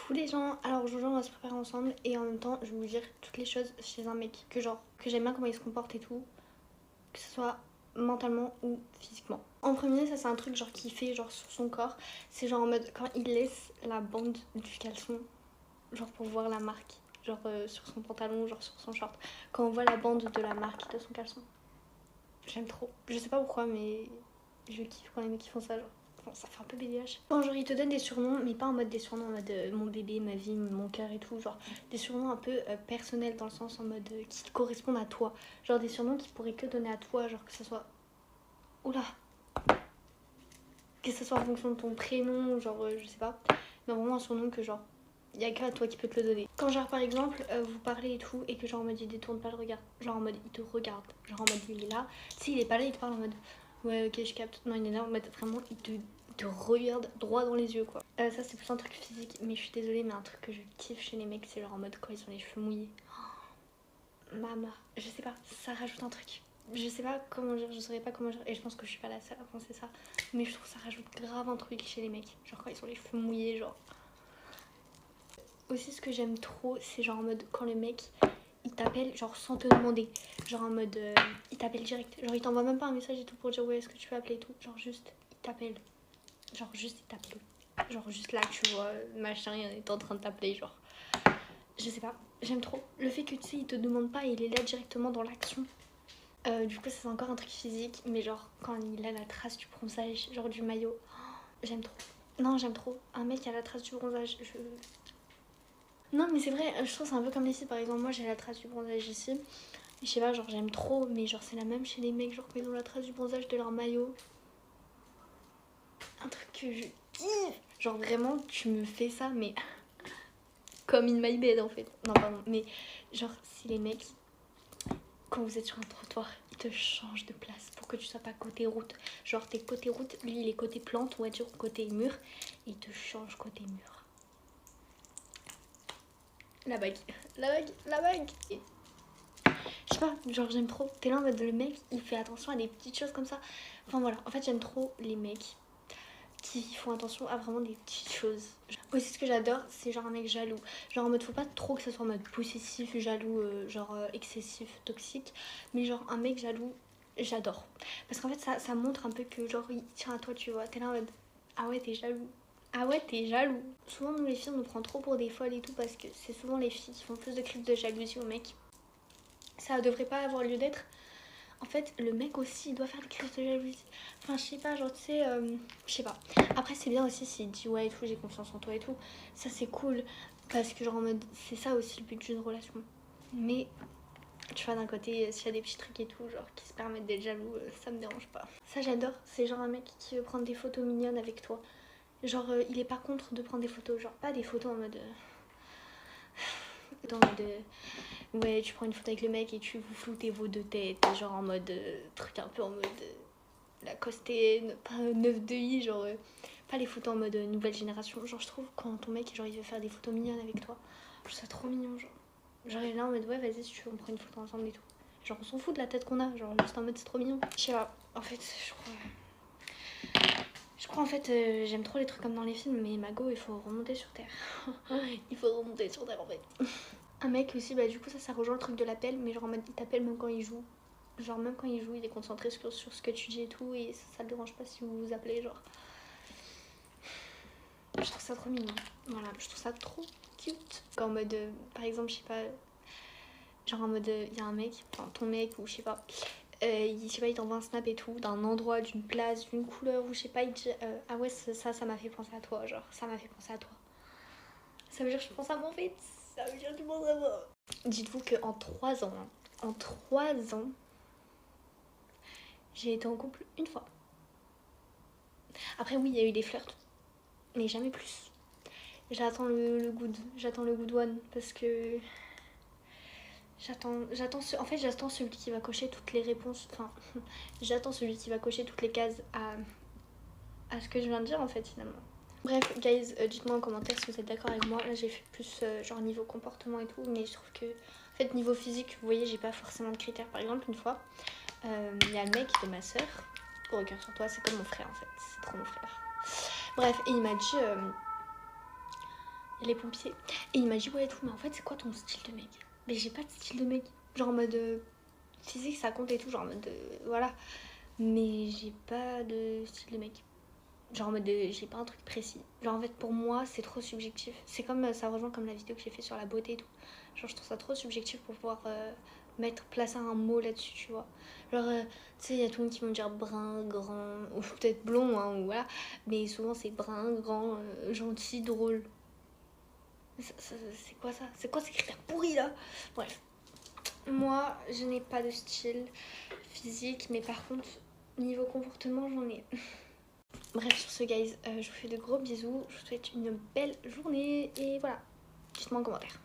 Coucou les gens, alors aujourd'hui on va se préparer ensemble et en même temps je vais vous dire toutes les choses chez un mec que j'aime bien comment il se comporte et tout, que ce soit mentalement ou physiquement. En premier, ça c'est un truc genre qu'il fait genre sur son corps, c'est genre en mode quand il laisse la bande du caleçon genre pour voir la marque, genre sur son pantalon, genre sur son short, quand on voit la bande de la marque de son caleçon. J'aime trop, je sais pas pourquoi mais je kiffe quand les mecs qui font ça genre. Bon, ça fait un peu BDH. Bon, genre, il te donne des surnoms, mais pas en mode des surnoms en mode mon bébé, ma vie, mon cœur et tout. Genre, des surnoms un peu personnels dans le sens en mode qui te correspondent à toi. Genre, des surnoms qui pourraient que donner à toi, genre que ce soit. Oula! Que ce soit en fonction de ton prénom, genre, je sais pas. Mais vraiment un surnom que, genre, il y a qu'à toi qui peut te le donner. Quand, genre, par exemple, vous parlez et tout, et que, genre, en mode il détourne pas le regard. Genre, en mode il te regarde. Genre, en mode il est là. Si il est pas là, il te parle en mode ouais, ok, je capte. Non, il est là en mode vraiment, il te regarde droit dans les yeux quoi. Ça c'est plus un truc physique, mais je suis désolée, mais un truc que je kiffe chez les mecs, c'est genre en mode quand ils ont les cheveux mouillés. Oh, maman, je sais pas, ça rajoute un truc. Je sais pas comment dire, je saurais pas comment dire, et je pense que je suis pas la seule à penser ça, mais je trouve que ça rajoute grave un truc chez les mecs. Genre quand ils ont les cheveux mouillés, genre. Aussi, ce que j'aime trop, c'est genre en mode quand le mec il t'appelle genre sans te demander, genre en mode il t'appelle direct, genre il t'envoie même pas un message et tout pour dire ouais est-ce que tu peux appeler et tout, genre juste il t'appelle. Genre juste il t'appelle. Genre juste là tu vois machin il est en train de t'appeler genre. Je sais pas, j'aime trop. Le fait que tu sais il te demande pas et il est là directement dans l'action. Du coup ça c'est encore un truc physique mais genre quand il a la trace du bronzage, genre du maillot, j'aime trop. Non j'aime trop. Un mec qui a la trace du bronzage, je... Non mais c'est vrai, je trouve c'est un peu comme les filles par exemple, moi j'ai la trace du bronzage ici. Je sais pas, genre j'aime trop, mais genre c'est la même chez les mecs, genre quand ils ont la trace du bronzage de leur maillot. Un truc que je kiffe. Genre vraiment, tu me fais ça, mais comme in my bed en fait. Non, pardon, mais genre si les mecs, quand vous êtes sur un trottoir, ils te changent de place pour que tu sois pas côté route. Genre t'es côté route, lui il est côté plante, voiture, côté mur, et il te change côté mur. La bague, la bague, la bague. Je sais pas, genre j'aime trop. T'es là en mode le mec, il fait attention à des petites choses comme ça. Enfin voilà, en fait j'aime trop les mecs qui font attention à vraiment des petites choses. Aussi ce que j'adore, c'est genre un mec jaloux. Genre en mode faut pas trop que ce soit en mode possessif, jaloux, excessif, toxique. Mais genre un mec jaloux, j'adore. Parce qu'en fait ça montre un peu que genre il tient à toi, tu vois. T'es là en mode ah ouais t'es jaloux. Ah ouais t'es jaloux. Souvent nous les filles on nous prend trop pour des folles et tout parce que c'est souvent les filles qui font plus de crises de jalousie aux mecs. Ça devrait pas avoir lieu d'être. En fait, le mec aussi, il doit faire des crises de jalousie. Enfin, je sais pas, genre, tu sais, je sais pas. Après, c'est bien aussi s'il dit ouais et tout, j'ai confiance en toi et tout. Ça, c'est cool. Parce que, genre, en mode, c'est ça aussi le but d'une relation. Mais, tu vois, d'un côté, s'il y a des petits trucs et tout, genre, qui se permettent d'être jaloux, ça me dérange pas. Ça, j'adore. C'est genre un mec qui veut prendre des photos mignonnes avec toi. Genre, il est pas contre de prendre des photos. Genre, pas des photos en mode. En mode. Ouais, tu prends une photo avec le mec et tu vous floutez vos deux têtes, genre en mode truc un peu en mode Lacoste, pas 9 de i, genre pas les photos en mode nouvelle génération. Genre je trouve quand ton mec genre il veut faire des photos mignonnes avec toi, je trouve ça trop mignon genre. Genre il est là en mode ouais vas-y si tu veux on prend une photo ensemble et tout. Genre on s'en fout de la tête qu'on a, genre juste en mode c'est trop mignon. Je sais pas, en fait je crois en fait j'aime trop les trucs comme dans les films mais Mago il faut remonter sur terre. Il faut remonter sur terre en fait. Un mec aussi, bah du coup ça rejoint le truc de l'appel, mais genre en mode il t'appelle même quand il joue. Genre même quand il joue, il est concentré sur ce que tu dis et tout, et ça le dérange pas si vous vous appelez, genre. Je trouve ça trop mignon. Voilà, je trouve ça trop cute. Quand en mode, par exemple, je sais pas, genre en mode, il y a un mec, enfin ton mec ou je sais pas, je sais pas, il t'envoie un snap et tout, d'un endroit, d'une place, d'une couleur, ou je sais pas, il dit ah ouais, ça m'a fait penser à toi, genre ça m'a fait penser à toi. Ça veut dire que je pense à moi en fait, ça veut dire que tu penses à moi. Dites-vous qu'en 3 ans, en 3 ans, j'ai été en couple une fois. Après oui, il y a eu des flirts, mais jamais plus. J'attends le good one parce que en fait j'attends celui qui va cocher toutes les réponses, enfin j'attends celui qui va cocher toutes les cases à ce que je viens de dire en fait finalement. Bref guys, dites-moi en commentaire si vous êtes d'accord avec moi. Là j'ai fait plus genre niveau comportement et tout, mais je trouve que en fait niveau physique, vous voyez j'ai pas forcément de critères. Par exemple une fois, il y a le mec de ma soeur, gros cœur sur toi, c'est comme mon frère en fait, c'est trop mon frère. Bref, et il m'a dit et les pompiers. Et il m'a dit ouais et tout, mais en fait c'est quoi ton style de mec? Mais j'ai pas de style de mec. Genre en mode physique ça compte et tout, genre en mode voilà. Mais j'ai pas de style de mec. Genre en mode j'ai pas un truc précis. Genre en fait pour moi c'est trop subjectif. C'est comme ça rejoint comme la vidéo que j'ai fait sur la beauté et tout. Genre je trouve ça trop subjectif pour pouvoir placer un mot là-dessus, tu vois. Genre tu sais il y a tout le monde qui vont dire brun, grand, ou peut-être blond hein, ou voilà. Mais souvent c'est brun, grand, gentil, drôle. C'est quoi ça? C'est quoi ces critères pourris là? Bref. Moi je n'ai pas de style physique, mais par contre niveau comportement j'en ai. Bref, sur ce, guys, je vous fais de gros bisous. Je vous souhaite une belle journée et voilà. Dites-moi en commentaire.